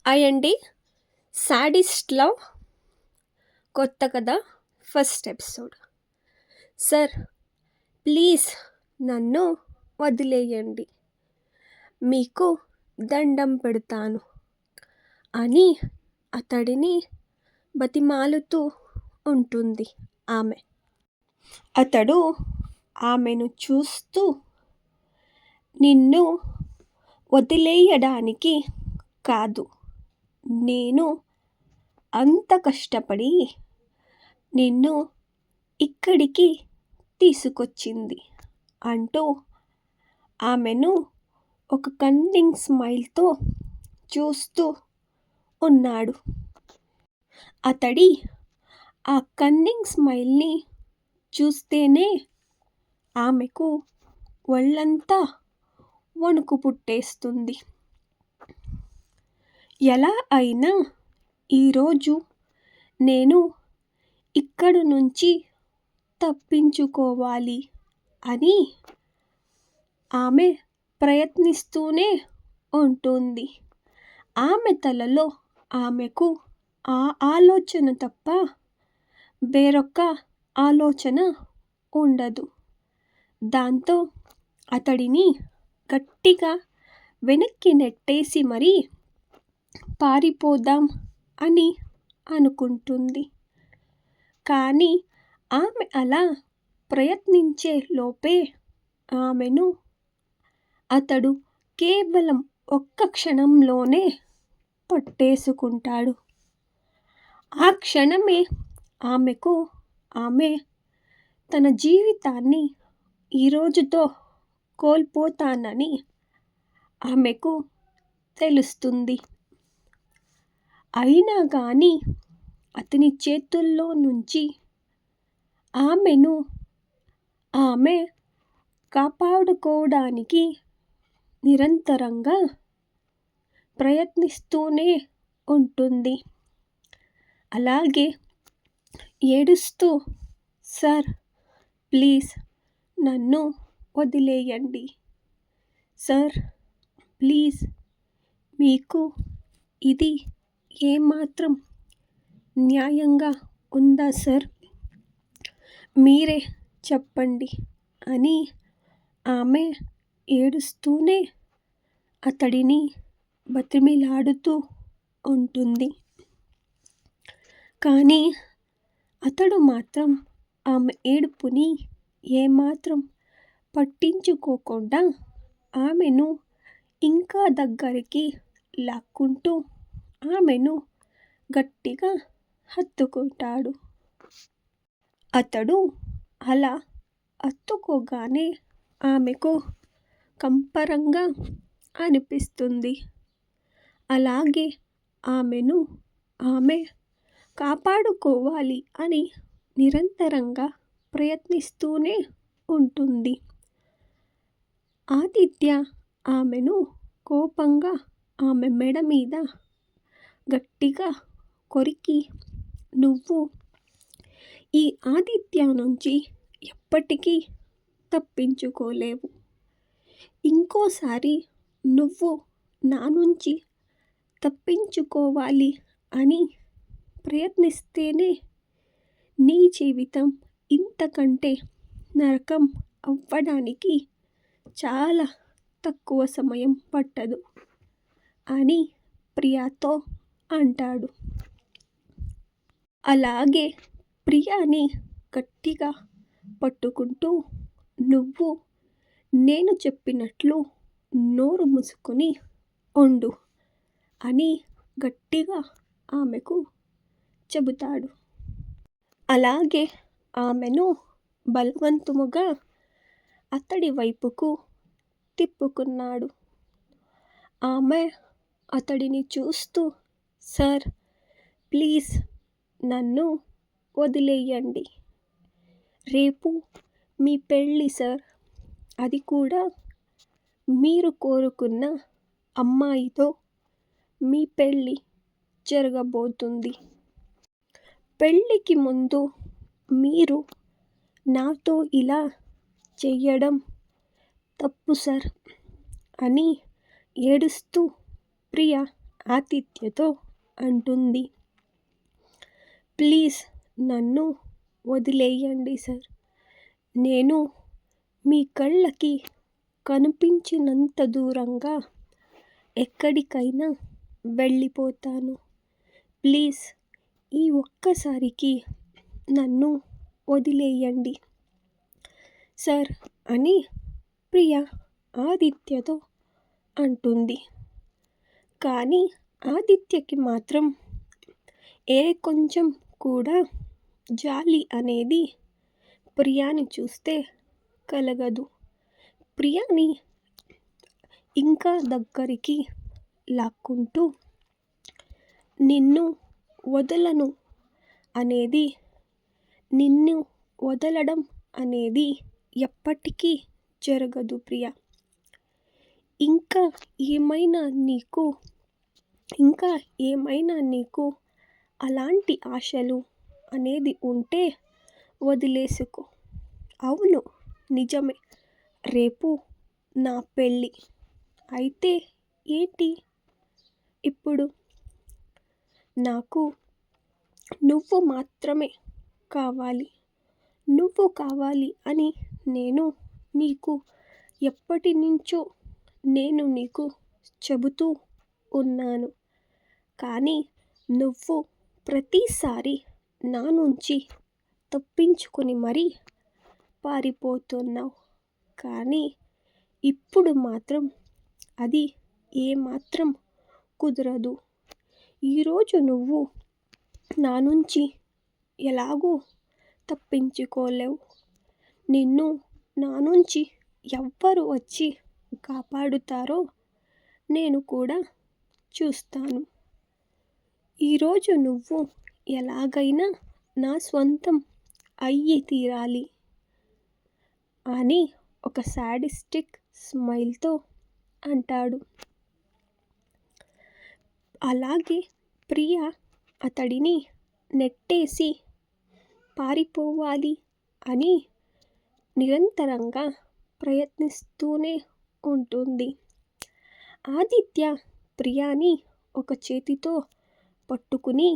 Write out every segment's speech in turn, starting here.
అయండి sadist love కొత్త కథ first episode. Sir please నన్ను వదిలేయండి, మీకు దండం పెడతాను అని అతడిని బతిమాలుతూ ఉంటుంది ఆమె. అతడు ఆమెను చూస్తూ, నిన్ను వదిలేయడానికి కాదు, నేను అంత కష్టపడి నిన్ను ఇక్కడికి తీసుకొచ్చింది అంటూ ఆమెను ఒక కన్నింగ్ స్మైల్తో చూస్తూ ఉన్నాడు. అతడి ఆ కన్నింగ్ స్మైల్ని చూస్తేనే ఆమెకు ఒళ్ళంతా వణుకు పుట్టేస్తుంది. ఎలా అయినా ఈరోజు నేను ఇక్కడి నుంచి తప్పించుకోవాలి అని ఆమె ప్రయత్నిస్తూనే ఉంటుంది. ఆమె తలలో ఆమెకు ఆ ఆలోచన తప్ప వేరొక ఆలోచన ఉండదు. దాంతో అతడిని గట్టిగా వెనక్కి నెట్టేసి మరీ పారిపోదాం అని అనుకుంటుంది. కానీ ఆమె అలా ప్రయత్నించే లోపే ఆమెను అతడు కేవలం ఒక్క క్షణంలోనే పట్టేసుకుంటాడు. ఆ క్షణమే ఆమెకు ఆమె తన జీవితాన్ని ఈరోజుతో కోల్పోతానని ఆమెకు తెలుస్తుంది. అయినా కానీ అతని చేతుల్లో నుంచి ఆమెను ఆమె కాపాడుకోవడానికి నిరంతరంగా ప్రయత్నిస్తూనే ఉంటుంది. అలాగే ఏడుస్తూ, సార్ ప్లీజ్ నన్ను వదిలేయండి, సార్ ప్లీజ్, మీకు ఇది ఏమాత్రం న్యాయంగా ఉందా సార్, మీరే చెప్పండి అని ఆమె ఏడుస్తూనే అతడిని బతిమిలాడుతూ ఉంటుంది. కానీ అతడు మాత్రం ఆమె ఏడుపుని ఏమాత్రం పట్టించుకోకుండా ఆమెను ఇంకా దగ్గరికి లాక్కుంటూ ఆమెను గట్టిగా హత్తుకుంటాడు. అతడు అలా హత్తుకోగానే ఆమెకు కంపరంగా అనిపిస్తుంది. అలాగే ఆమెను ఆమె కాపాడుకోవాలి అని నిరంతరంగా ప్రయత్నిస్తూనే ఉంటుంది. ఆదిత్య ఆమెను కోపంగా ఆమె మెడ మీద గట్టిగా కొరికి, నువ్వు ఈ ఆదిత్య నుంచి ఎప్పటికీ తప్పించుకోలేవు, ఇంకోసారి నువ్వు నా నుంచి తప్పించుకోవాలి అని ప్రయత్నిస్తేనే నీ జీవితం ఇంతకంటే నరకం అవ్వడానికి చాలా తక్కువ సమయం పట్టదు అని ప్రియాతో అంటాడు. అలాగే ప్రియాని గట్టిగా పట్టుకుంటూ, నువ్వు నేను చెప్పినట్లు నోరు మూసుకుని ఉండు అని గట్టిగా ఆమెకు చెబుతాడు. అలాగే ఆమెను బలవంతముగా అతడి వైపుకు తిప్పుకున్నాడు. ఆమె అతడిని చూస్తూ, సార్ ప్లీజ్ నన్ను వదిలేయండి, రేపు మీ పెళ్ళి సార్, అది కూడా మీరు కోరుకున్న అమ్మాయితో మీ పెళ్ళి జరగబోతుంది. పెళ్ళికి ముందు మీరు నాతో ఇలా చెయ్యడం తప్పు సార్ అని ఏడుస్తూ ప్రియ ఆతిథ్యతో అంటుంది. ప్లీజ్ నన్ను వదిలేయండి సార్. నేను మీ కళ్ళకి కనిపించినంత దూరంగా ఎక్కడికైనా వెళ్ళిపోతాను. ప్లీజ్ ఈ ఒక్కసారికి నన్ను వదిలేయండి సార్ అని ప్రియ ఆదిత్యతో అంటుంది. కానీ ఆదిత్యకి మాత్రం కొంచెం కూడా జాలి అనేది ప్రియాని చూస్తే కలగదు. ప్రియాని ఇంకా దగ్గరికి లాక్కుంటూ నిన్ను వదలను అనేది నిన్ను వదలడం అనేది ఎప్పటికీ జరగదు ప్రియా. ఇంకా ఏమైనా నీకు అలాంటి ఆశలు అనేది ఉంటే వదిలేసుకో. అవును నిజమే, రేపు నా పెళ్ళి. అయితే ఏంటి ఇప్పుడు? నాకు నువ్వు మాత్రమే కావాలి. నువ్వు కావాలి అని నేను నీకు ఎప్పటి నుంచో నీకు చెబుతూ ఉన్నాను. కానీ నువ్వు ప్రతిసారి నా నుంచి తప్పించుకుని మరీ పారిపోతున్నావు. కానీ ఇప్పుడు మాత్రం అది ఏమాత్రం కుదరదు. ఈరోజు నువ్వు నా నుంచి ఎలాగూ తప్పించుకోలేవు. నిన్ను నా నుంచి ఎవ్వరు వచ్చి కాపాడుతారో నేను కూడా చూస్తాను. ఈరోజు నువ్వు ఎలాగైనా నా స్వంతం అయ్యి తీరాలి అని ఒక సాడిస్టిక్ స్మైల్తో అంటాడు. అలాగే ప్రియ అతడిని నెట్టేసి పారిపోవాలి అని నిరంతరంగా ప్రయత్నిస్తూనే ఉంటుంది. ఆదిత్య ప్రియాని ఒక చేతితో పట్టుకుని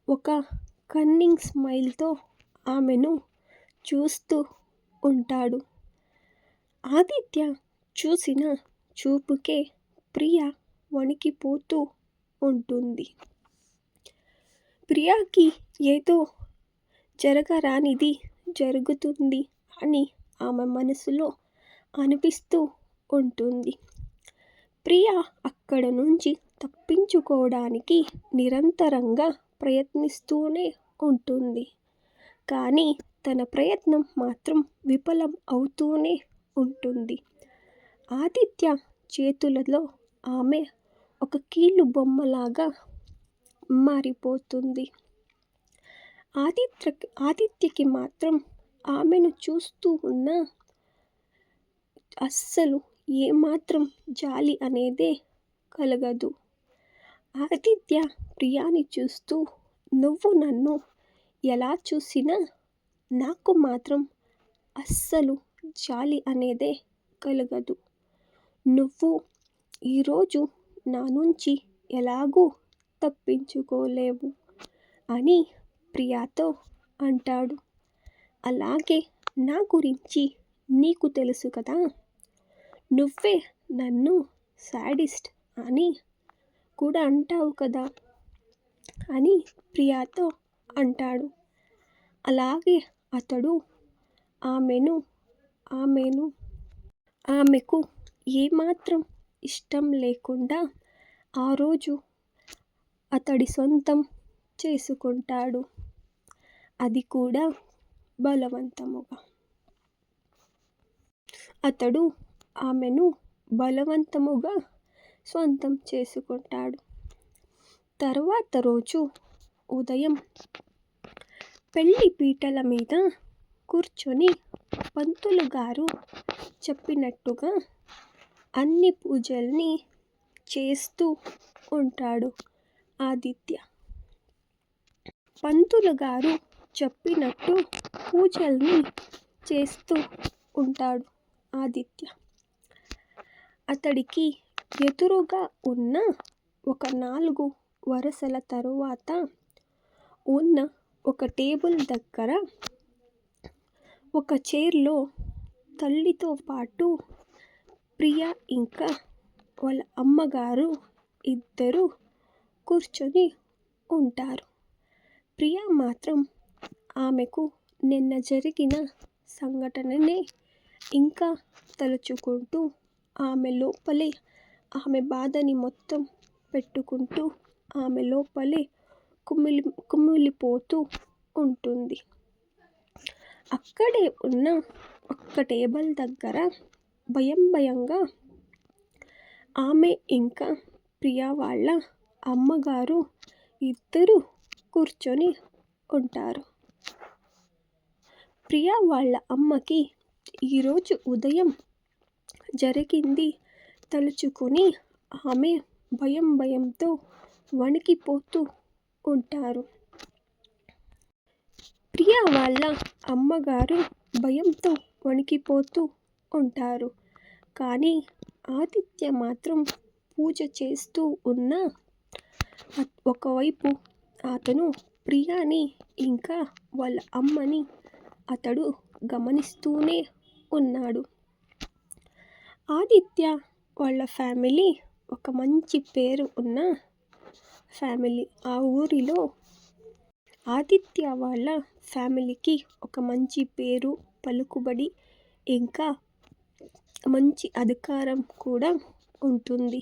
ఒక కన్నింగ్ స్మైల్తో ఆమెను చూస్తూ ఉంటాడు. ఆదిత్య చూసిన చూపుకే ప్రియ వణికిపోతూ ఉంటుంది. ప్రియాకి ఏదో జరగరానిది జరుగుతుంది అని ఆమె మనసులో అనిపిస్తూ ఉంటుంది. ప్రియ అక్కడ నుంచి తప్పించుకోవడానికి నిరంతరంగా ప్రయత్నిస్తూనే ఉంటుంది. కానీ తన ప్రయత్నం మాత్రం విఫలం అవుతూనే ఉంటుంది. ఆదిత్య చేతులలో ఆమె ఒక కీలు బొమ్మలాగా మారిపోతుంది. ఆదిత్యకి మాత్రం ఆమెను చూస్తూ ఉన్న అస్సలు ఏమాత్రం జాలి అనేదే కలగదు. ఆదిత్య ప్రియాని చూస్తూ, నువ్వు నన్ను ఎలా చూసినా నాకు మాత్రం అస్సలు జాలి అనేదే కలగదు. నువ్వు ఈరోజు నా నుంచి ఎలాగూ తప్పించుకోలేవు అని ప్రియాతో అంటాడు. అలాగే నా గురించి నీకు తెలుసు కదా, నువ్వే నన్ను సాడిస్ట్ అని కూడా అంటావు కదా అని ప్రియాతో అంటాడు. అలాగే అతడు ఆమెకు ఏమాత్రం ఇష్టం లేకుండా ఆ రోజు అతడి సొంతం చేసుకుంటాడు. అది కూడా బలవంతముగా. అతడు ఆమెను బలవంతముగా సొంతం చేసుకుంటాడు. తర్వాత రోజు ఉదయం పెళ్లి పీటల మీద కూర్చొని పంతులు గారు చెప్పినట్టుగా అన్ని పూజల్ని చేస్తూ ఉంటాడు ఆదిత్య. పంతులు గారు చెప్పినట్టు పూజల్ని చేస్తూ ఉంటాడు ఆదిత్య. అతడికి ఎదురుగా ఉన్న ఒక 4 వరుసల తరువాత ఉన్న ఒక టేబుల్ దగ్గర ఒక చైర్లో తల్లితో పాటు ప్రియ ఇంకా వాళ్ళ అమ్మగారు ఇద్దరు కూర్చొని ఉంటారు. ప్రియ మాత్రం ఆమెకు నిన్న జరిగిన సంఘటననే ఇంకా తలుచుకుంటూ ఆమె లోపలే ఆమె బాధని మొత్తం పెట్టుకుంటూ ఆమె లోపలే కుమిలిపోతూ ఉంటుంది. అక్కడే ఉన్న ఒక్క టేబుల్ దగ్గర భయంగా ఆమె ఇంకా ప్రియ వాళ్ళ అమ్మగారు ఇద్దరు కూర్చొని ఉంటారు. ప్రియ వాళ్ళ అమ్మకి ఈరోజు ఉదయం జరిగింది తలుచుకుని ఆమె భయంతో వణికిపోతూ ఉంటారు. ప్రియ వాళ్ళ అమ్మగారు భయంతో వణికిపోతూ ఉంటారు. కానీ ఆదిత్య మాత్రం పూజ చేస్తూ ఉన్న ఒకవైపు అతను ప్రియాని ఇంకా వాళ్ళ అమ్మని అతడు గమనిస్తూనే ఉన్నాడు. ఆదిత్య వాళ్ళ ఫ్యామిలీ ఒక మంచి పేరు ఉన్న ఫ్యామిలీ. ఆ ఊరిలో ఆదిత్య వాళ్ళ ఫ్యామిలీకి ఒక మంచి పేరు, పలుకుబడి ఇంకా మంచి అధికారం కూడా ఉంటుంది.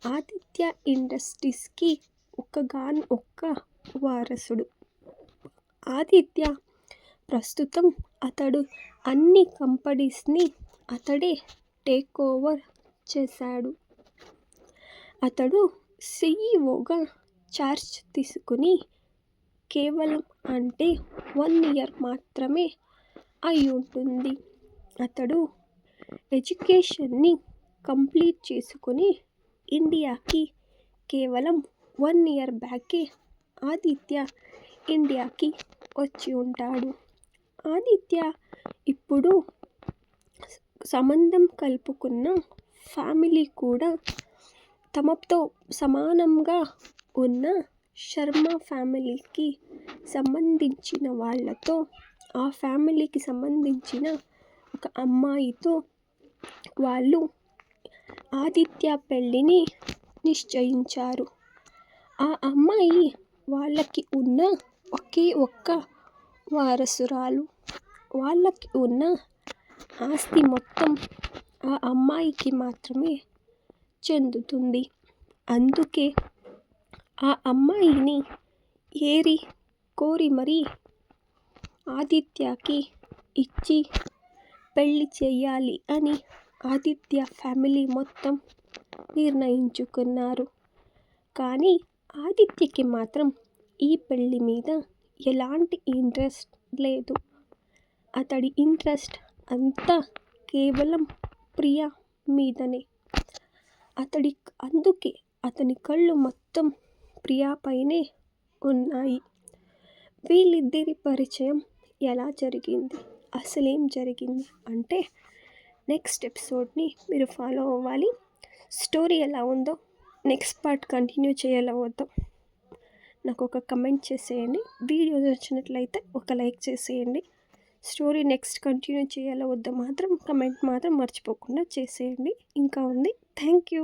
ఆదిత్య ఇండస్ట్రీస్కి ఒక్క వారసుడు. ఆదిత్య ప్రస్తుతం అతడు అన్ని కంపెనీస్ని అతడే టేక్ ఓవర్ చేశాడు. అతడు CEOగా చార్జ్ తీసుకుని కేవలం 1 ఇయర్ మాత్రమే అయి ఉంటుంది. అతడు ఎడ్యుకేషన్ని కంప్లీట్ చేసుకుని ఇండియాకి కేవలం 1 ఇయర్ బ్యాకే ఆదిత్య ఇండియాకి వచ్చి ఉంటాడు. ఆదిత్య ఇప్పుడు సంబంధం కలుపుకున్న ఫ్యామిలీ కూడా తమతో సమానంగా ఉన్న శర్మ ఫ్యామిలీకి సంబంధించిన వాళ్ళతో, ఆ ఫ్యామిలీకి సంబంధించిన ఒక అమ్మాయితో వాళ్ళు ఆదిత్య పెళ్ళిని నిశ్చయించారు. ఆ అమ్మాయి వాళ్ళకి ఉన్న ఒకే ఒక్క వారసురాలు. వాళ్ళకి ఉన్న ఆస్తి మొత్తం ఆ అమ్మాయికి మాత్రమే చెందుతుంది. అందుకే ఆ అమ్మాయిని ఏరి కోరి మరీ ఆదిత్యకి ఇచ్చి పెళ్లి చేయాలి అని ఆదిత్య ఫ్యామిలీ మొత్తం నిర్ణయించుకున్నారు. కానీ ఆదిత్యకి మాత్రం ఈ పెళ్లి మీద ఎలాంటి ఇంట్రెస్ట్ లేదు. అతడి ఇంట్రెస్ట్ అంతా కేవలం ప్రియ మీదనే. అందుకే అతని కళ్ళు మొత్తం ప్రియాపైనే ఉన్నాయి. వీళ్ళిద్దరి పరిచయం ఎలా జరిగింది, అసలేం జరిగింది అంటే నెక్స్ట్ ఎపిసోడ్ని మీరు ఫాలో అవ్వాలి. స్టోరీ ఎలా ఉందో, నెక్స్ట్ పార్ట్ కంటిన్యూ చేయాలో వద్దో నాకు ఒక కమెంట్ చేసేయండి. వీడియో నచ్చినట్లయితే ఒక లైక్ చేసేయండి. స్టోరీ నెక్స్ట్ కంటిన్యూ చేయాలో వద్దో మాత్రం కమెంట్ మాత్రం మర్చిపోకుండా చేసేయండి. ఇంకా ఉంది. Thank you.